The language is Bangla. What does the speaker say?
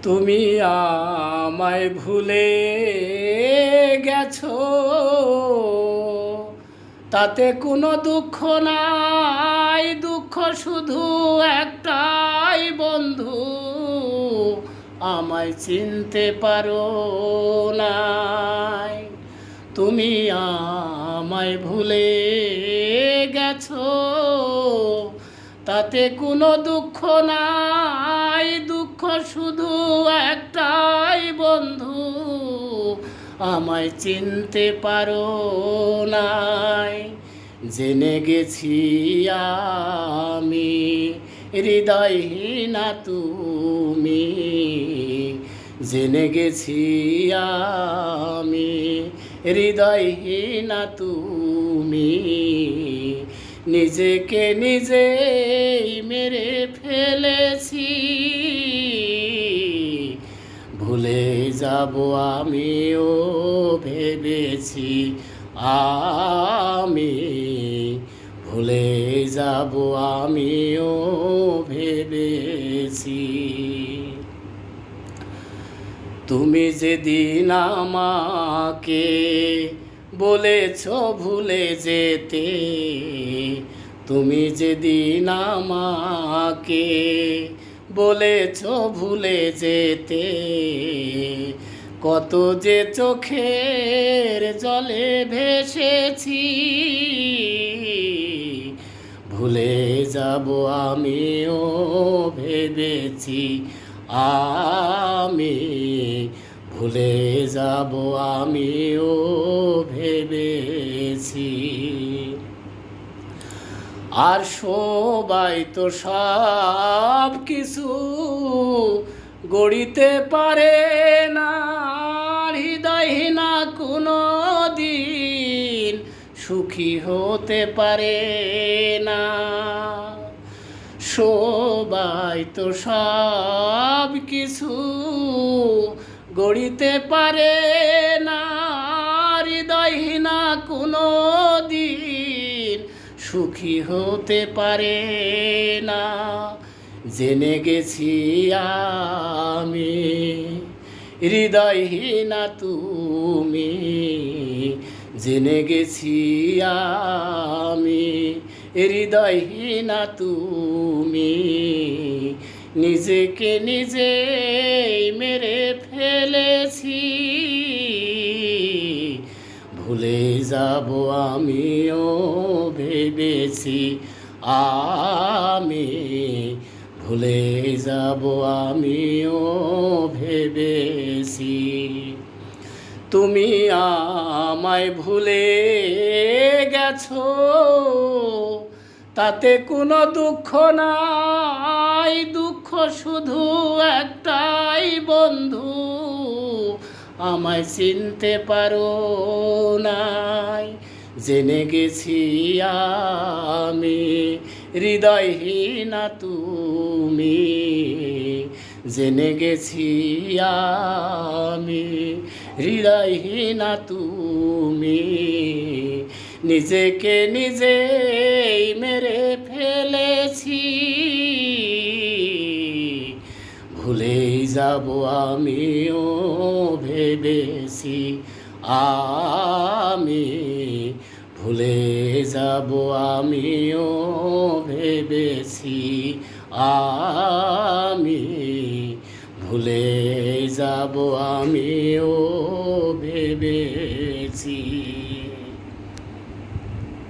তুমি আমায় ভুলে গেছো, তাতে কোনো দুঃখ নাই। দুঃখ শুধু একটাই বন্ধু, আমায় চিনতে পারো নাই। তুমি আমায় ভুলে গেছো, তাতে কোনো দুঃখ নাই। দুঃখ শুধু একটাই বন্ধু, আমায় চিনতে পারো নাই। জেনে গেছি আমি হৃদয়হীনা তুমি, জেনে গেছি আমি হৃদয়হীনা তুমি। নিজেকে নিজেই মেরে ফেলেছি, ভুলে যাব আমিও ভেবেছি। আমি ভুলে যাব আমিও ভেবেছি। তুমি যেদিন আমাকে বলেছ ভুলে যেতে, তুমি যেদিন আমাকে বলেছ ভুলে যেতে, কত যে চোখের জলে ভেসেছি। ভুলে যাব আমিও ভেবেছি, আমি ভুলে যাব আমিও ভেবেছি। আর সবাই তো সব কিছু গড়িতে পারে না, হৃদয়হীনা কোনো দিন সুখী হতে পারে না। সবাই তো সব কিছু গড়িতে পারে না, হৃদয়হীনা কোনো দিন সুখী হতে পারে না। জেনে গেছি আমি হৃদয়হীনা তুমি, জেনে গেছি আমি হৃদয়হীনা তুমি। নিজেকে নিজেই মেরে ফেলেছি, ভুলে যাব আমিও ভেবেছি। আমি ভুলে যাব আমিও ভেবেছি। তুমি আমায় ভুলে গেছো, তাতে কোনো দুঃখ নাই। দুঃখ শুধু একটাই বন্ধু, আমায় চিনতে পারো নাই। জেনে গেছি আমি হৃদয়হীনা তুমি, জেনে গেছি আমি হৃদয়হীনা তুমি। নিজেকে নিজেই মেরে ফেলেছি, ভুলেই যাব আমিও ভেবেছি। আমি ভুলে যাব আমিও ভেবেছি। আমি ভুলে যাব আমিও ভেবেছি।